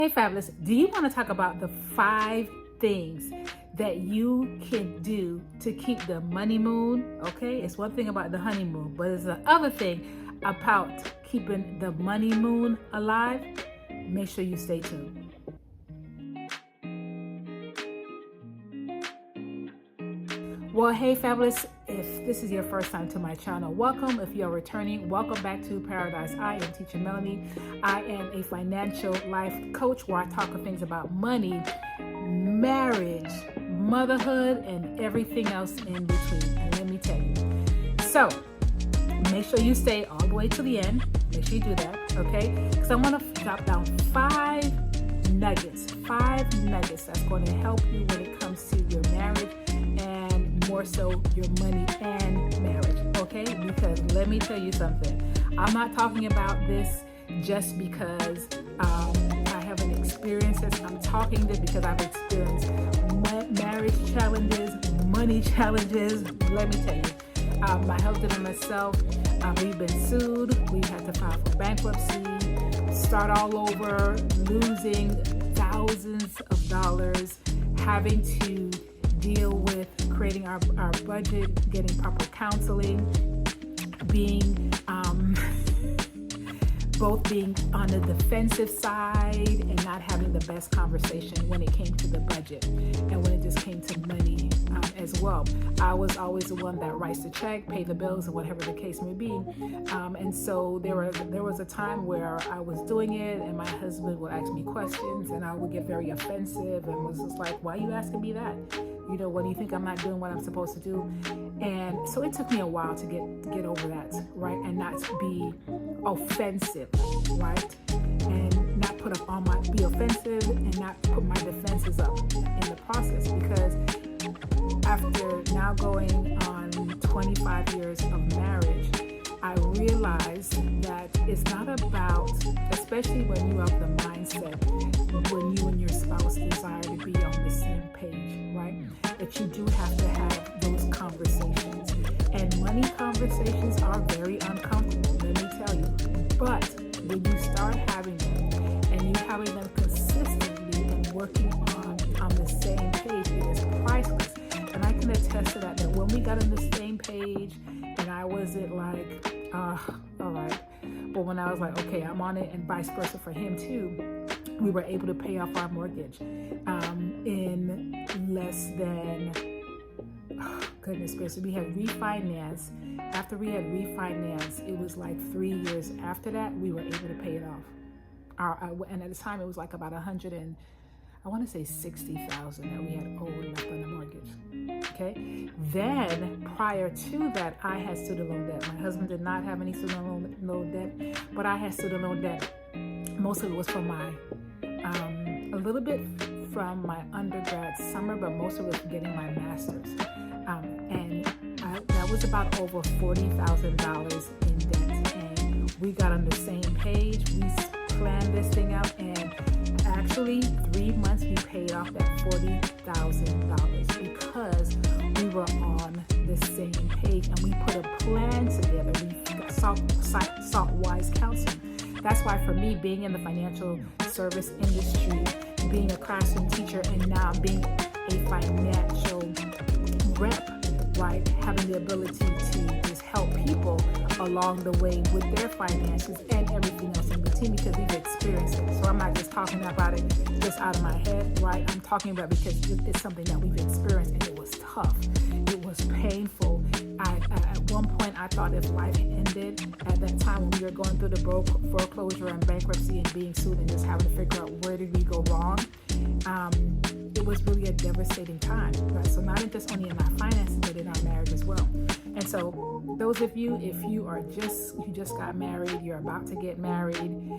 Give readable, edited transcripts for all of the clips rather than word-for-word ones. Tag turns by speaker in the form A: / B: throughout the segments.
A: Hey Fabulous, do you want to talk about the 5 things that you can do to keep the money moon? Okay, it's one thing about the honeymoon, but it's the other thing about keeping the money moon alive. Make sure you stay tuned. Well, hey Fabulous, if this is your first time to my channel, welcome. If you're returning, welcome back to Paradise. I am Teacher Melanie. I am a financial life coach where I talk of things about money, marriage, motherhood, and everything else in between. And let me tell you. So make sure you stay all the way to the end. Make sure you do that, okay? Because I want to drop down 5 nuggets that's going to help you when it comes to your marriage, and more so your money and marriage, okay? Because let me tell you something. I'm not talking about this just because I haven't experienced this. I'm talking this because I've experienced marriage challenges, money challenges. Let me tell you, my husband and myself, we've been sued. We've had to file for bankruptcy, start all over, losing thousands of dollars, having to deal with creating our budget, getting proper counseling, being both being on the defensive side and not having the best conversation when it came to the budget and when it just came to money as well. I was always the one that writes the check, pay the bills, or whatever the case may be. And so there was a time where I was doing it and my husband would ask me questions and I would get very offensive and was just like, why are you asking me that? You know, what do you think I'm not doing what I'm supposed to do? And so it took me a while to get over that, right? And not be offensive, right? And not be offensive and not put my defenses up in the process, because after now going on 25 years of marriage, I realized that it's not about, especially when you have the mindset, when you and your spouse desire to be on the same page, right? That you do have to have those conversations. And money conversations are very uncomfortable, let me tell you. But when you start having them, and you having them consistently and working on the same page, it is priceless. And I can attest to that when we got on the same page, and I wasn't like, all right. But when I was like, okay, I'm on it, and vice versa for him too, we were able to pay off our mortgage in less than, goodness gracious, we had refinance. After we had refinance, it was like 3 years after that, we were able to pay it off. And at the time, it was like about $60,000 that we had owed left on the mortgage. Okay. Then prior to that, I had student loan debt. My husband did not have any student loan debt, but I had student loan debt. Most of it was from a little bit from my undergrad summer, but most of it was getting my master's. And that was about over $40,000 in debt. And we got on the same page. We planned this thing out, and actually 3 months we paid off that $40,000 because we were on the same page and we put a plan together. We sought wise counsel. That's why for me, being in the financial service industry, being a classroom teacher, and now being a financial rep, right, having the ability to just help people along the way with their finances and everything else in between, because we've experienced it. So I'm not just talking about it just out of my head, right? I'm talking about it because it's something that we've experienced, and it was tough. It was painful. At one point, I thought if life ended at that time when we were going through the foreclosure and bankruptcy and being sued and just having to figure out where did we go wrong. It was really a devastating time, right? So not just only in our finances, but in our marriage as well. And so those of you, if you just got married, you're about to get married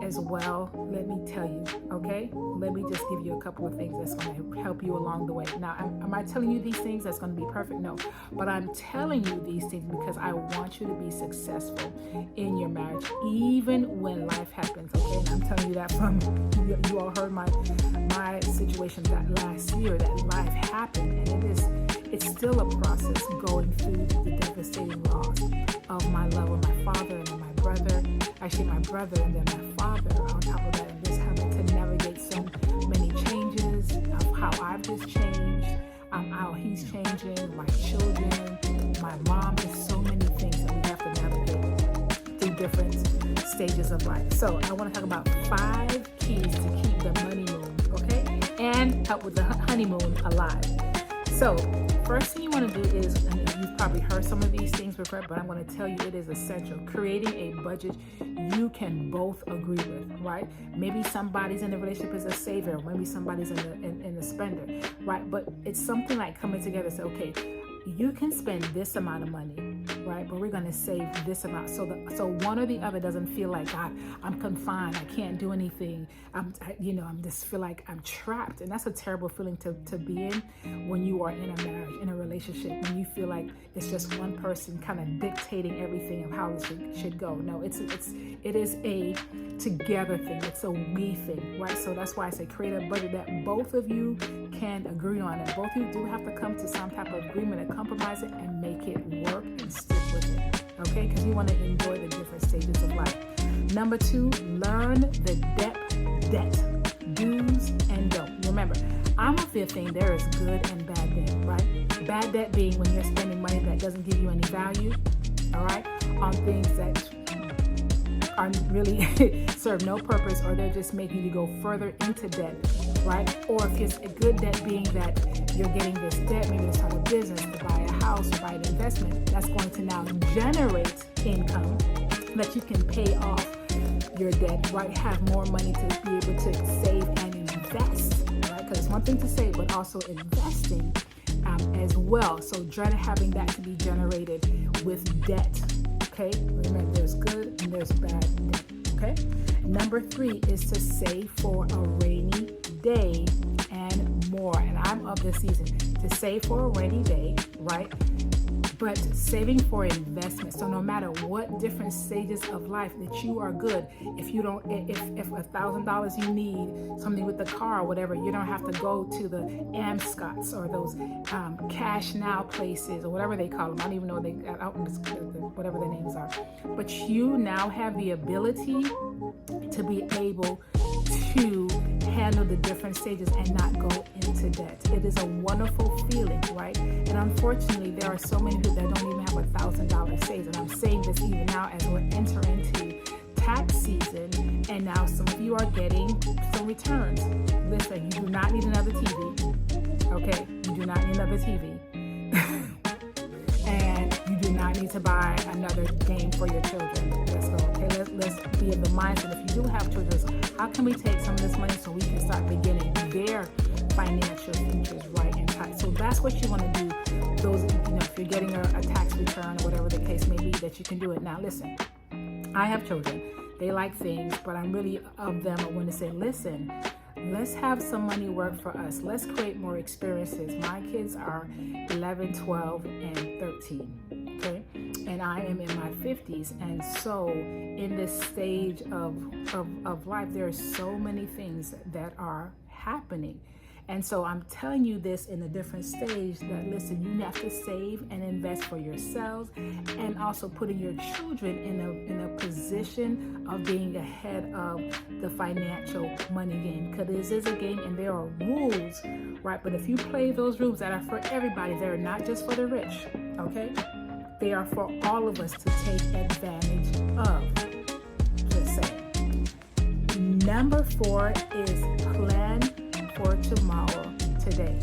A: as well, let me tell you, okay? Let me just give you a couple of things that's going to help you along the way. Now, am I telling you these things that's going to be perfect? No. But I'm telling you these things because I want you to be successful in your marriage, even when life happens, okay? And I'm telling you that from, you all heard my situation that last year, that life happened, and it's still a process going through the devastating loss of my love of my father and my brother, actually my brother and then my father on top of that, and just having to navigate my children, my mom. There's so many things that we have to navigate through different stages of life. So I want to talk about 5 keys to keep the money moon, okay? And help with the honeymoon alive. So first thing you want to do is, and you've probably heard some of these things before, but I'm going to tell you it is essential. Creating a budget you can both agree with, right? Maybe somebody's in the relationship as a saver, maybe somebody's in the spender, right? But it's something like coming together and say, okay, you can spend this amount of money, right? But we're going to save this amount. So one or the other doesn't feel like, God, I'm confined. I can't do anything. I'm just feel like I'm trapped. And that's a terrible feeling to be in when you are in a marriage, in a relationship, when you feel like it's just one person kind of dictating everything of how it should go. No, it is a together thing. It's a we thing, right? So that's why I say create a budget that both of you can agree on. And both of you do have to come to some type of agreement and compromise it and make it work and stick with it, okay? Because you want to enjoy the different stages of life. Number 2, learn the debt, do's and don't. Remember, I'm of the thing there is good and bad debt, right? Bad debt being when you're spending money that doesn't give you any value, all right, on things that are really serve no purpose, or they're just making you go further into debt, right? Or if it's a good debt being that you're getting this debt, maybe to start a business, to buy a house, or buy an investment, that's going to now generate income that you can pay off your debt, right? Have more money to be able to save and invest, right? Because it's one thing to save, but also investing as well. So having that to be generated with debt. Okay, remember there's good and there's bad debt, okay? Number 3 is to save for a rainy day and more. And I'm of the season to save for a rainy day, right? But saving for investment. So no matter what different stages of life that you are good, if $1,000 you need something with the car or whatever, you don't have to go to the Amscots or those cash now places or whatever they call them. I don't even know whatever their names are. But you now have the ability to be able to handle the different stages and not go into debt. It is a wonderful feeling, right? And unfortunately, there are so many people that don't even have $1,000 saved. And I'm saying this even now as we're entering into tax season, and now some of you are getting some returns. Listen, you do not need another TV. Okay, you do not need another TV. And you do not need to buy another game for your children. Let's go. Okay, let's be of the mindset. If you do have children, how can we take some of this money so we can start beginning their financial futures right and tight? So that's what you want to do. Those, if you're getting a tax return or whatever the case may be, that you can do it. Now, listen, I have children. They like things, but I'm really of them. I want to say, listen, let's have some money work for us. Let's create more experiences. My kids are 11, 12, and 13, okay? And I am in my 50s. And so in this stage of life, there are so many things that are happening. And so I'm telling you this in a different stage that, listen, you have to save and invest for yourselves and also putting your children in a position of being ahead of the financial money game. Because this is a game and there are rules, right? But if you play those rules that are for everybody, they're not just for the rich, okay? They are for all of us to take advantage of. Just saying. Number 4 is plan for tomorrow today.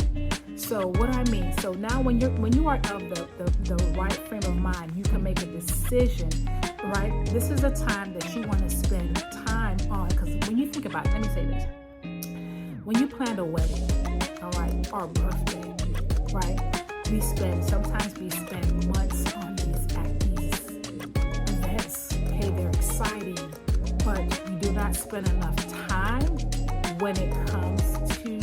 A: So what I mean, so now when you are of the right frame of mind, you can make a decision, right? This is a time that you want to spend time on, because when you think about it, let me say this. When you plan a wedding, all right, or a birthday, right? Sometimes we spend months on these events. Okay, they're exciting, but we do not spend enough time when it comes to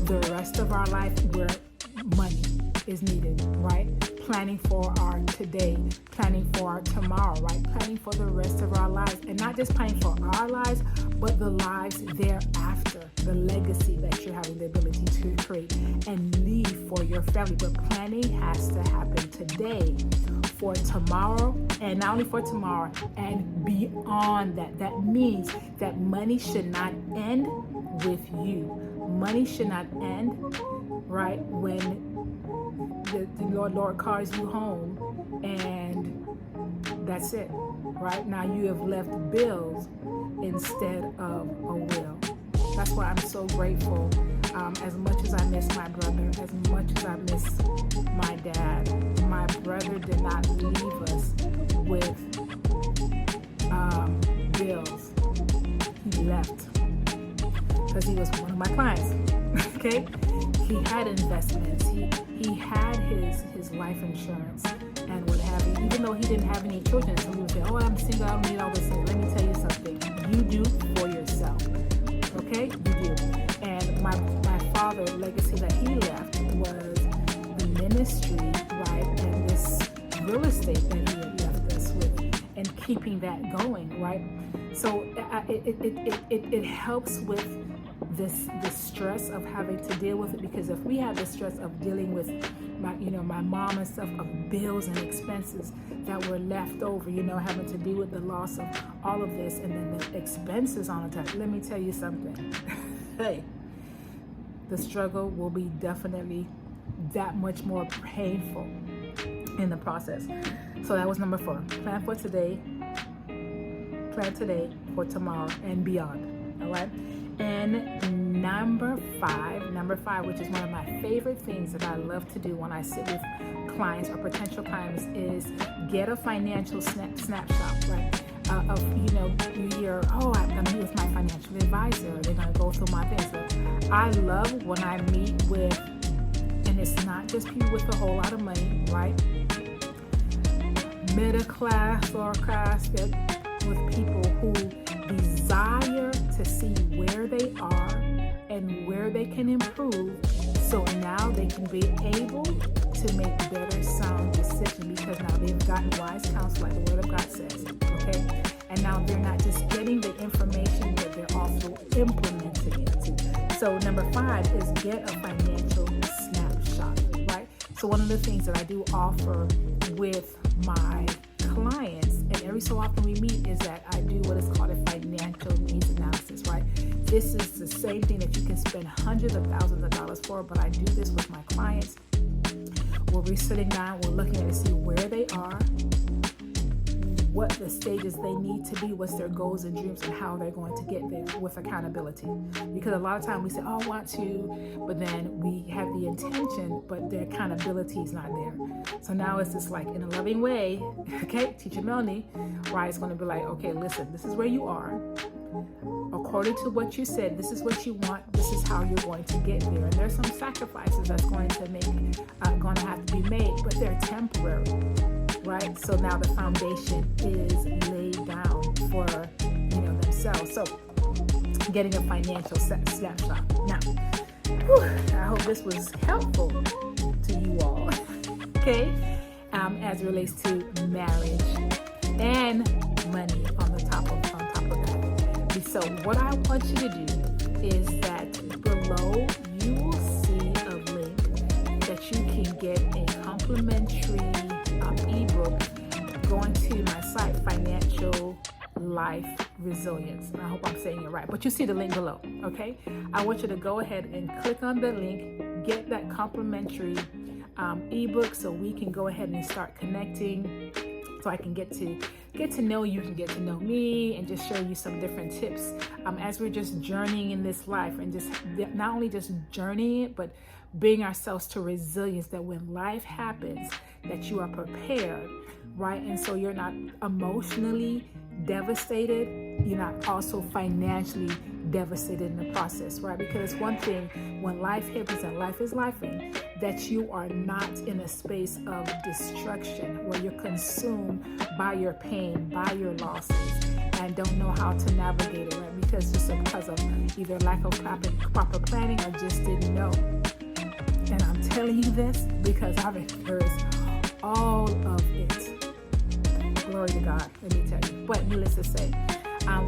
A: the rest of our life where money is needed, right? Planning for our today, planning for our tomorrow, right? Planning for the rest of our lives, and not just planning for our lives, but the lives thereafter, the legacy that you're having the ability to create and leave for your family. But planning has to happen today for tomorrow, and not only for tomorrow, and beyond that. That means that money should not end with you. Money should not end, right, when the Lord calls you home, and that's it, right? Now you have left bills instead of a will. That's why I'm so grateful. As much as I miss my brother, as much as I miss my dad, my brother did not leave us with bills. He left because he was one of my clients. Okay, he had investments. He had his life insurance and what have you. Even though he didn't have any children, so he would say, "Oh, I'm single. I don't need all this thing." Let me tell you something. You do for yourself. Okay, you do. And my father's legacy that he left was the ministry, right, and this real estate that he had left us with, and keeping that going, right? So it helps with the stress of having to deal with it, because if we have the stress of dealing with my mom and stuff, of bills and expenses that were left over, having to deal with the loss of all of this, and then the expenses on top. Let me tell you something. Hey, the struggle will be definitely that much more painful in the process. So that was number 4. Plan for today. Plan today for tomorrow and beyond. All right. And number five, which is one of my favorite things that I love to do when I sit with clients or potential clients, is get a financial snapshot, right? You hear, oh, I'm going to meet with my financial advisor. They're going to go through my things. So I love when I meet with, and it's not just people with a whole lot of money, right? Middle class or class, with people who desire to see where they are and where they can improve, so now they can be able to make better sound decisions, because now they've gotten wise counsel, like the Word of God says. Okay, and now they're not just getting the information, but they're also implementing it too. So number 5 is get a financial snapshot, right? So one of the things that I do offer with my clients, and every so often we meet, is that I do what is called a financial needs analysis, right? This is the same thing that you can spend hundreds of thousands of dollars for, but I do this with my clients, where we're sitting down, we're looking at to see where they are, what the stages they need to be, what's their goals and dreams, and how they're going to get there with accountability. Because a lot of times we say, oh, I want to, but then we have the intention, but the accountability is not there. So now it's just like, in a loving way, okay, Teacher Melanie, right, it's going to be like, okay, listen, this is where you are. According to what you said, this is what you want, this is how you're going to get there. And there's some sacrifices that's going to have to be made, but they're temporary. Right, so now the foundation is laid down for themselves. So, getting a financial snapshot. Now, I hope this was helpful to you all. Okay, as it relates to marriage and money on top of that. So, what I want you to do is that below you will see a link that you can get a complimentary ebook going to my site, Financial Life Resilience. And I hope I'm saying it right, but you see the link below. Okay, I want you to go ahead and click on the link, get that complimentary ebook, so we can go ahead and start connecting, so I can get to know you, can get to know me, and just show you some different tips as we're just journeying in this life, and just not only just journeying it, but bring ourselves to resilience, that when life happens, that you are prepared, right? And so you're not emotionally devastated, you're not also financially devastated in the process, right? Because it's one thing when life happens, and life is lifing, that you are not in a space of destruction where you're consumed by your pain, by your losses, and don't know how to navigate it, right? Because of either lack of proper planning, or just didn't know. And I'm telling you this because I've experienced all of it. Glory to God, let me tell you. But needless to say,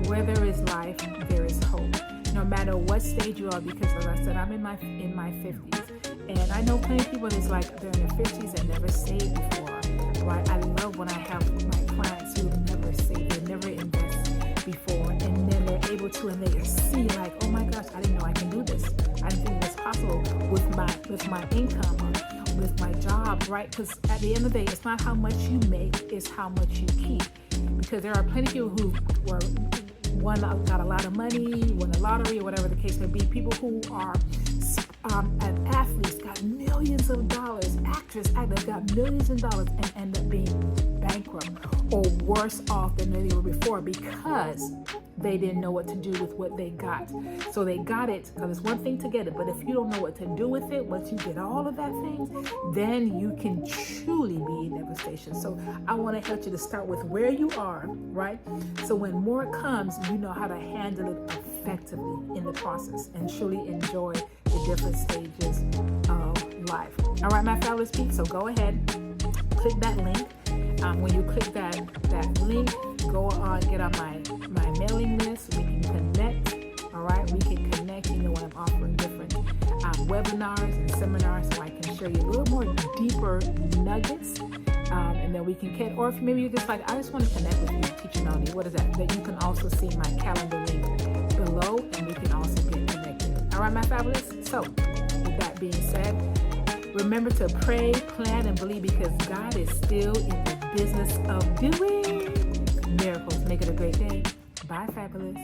A: where there is life, there is hope. No matter what stage you are, because as I said, I'm in my 50s. And I know plenty of people that's like, they're in their 50s and never saved before. right? I love when I have my clients who never save, they never invest before, and then they're able to, and they see like, oh my gosh, I didn't know I can do this. I didn't think it was possible with my income or with my job, right? Because at the end of the day, it's not how much you make, it's how much you keep. Because there are plenty of people who got a lot of money, won the lottery, or whatever the case may be. People who are athletes, got millions of dollars, actors got millions of dollars, and end up being bankrupt or worse off than they were before because they didn't know what to do with what they got. So they got it, because it's one thing to get it, but if you don't know what to do with it, once you get all of that things, then you can truly be in devastation. So I want to help you to start with where you are, right? So when more comes, you know how to handle it effectively in the process and truly enjoy the different stages of life. All right, my fabulous people, so go ahead, click that link. When you click that link, go on, get on my mailing list. We can connect. All right, we can connect. You know, when I'm offering different webinars and seminars, so I can show you a little more deeper nuggets, and then we can get. Or if maybe you're just like, I just want to connect with you, teaching Melody. What is that? That you can also see my calendar link below, and we can also get connected. All right, my fabulous. So, with that being said, remember to pray, plan, and believe, because God is still in the business of doing miracles. Make it a great day. Bye, fabulous.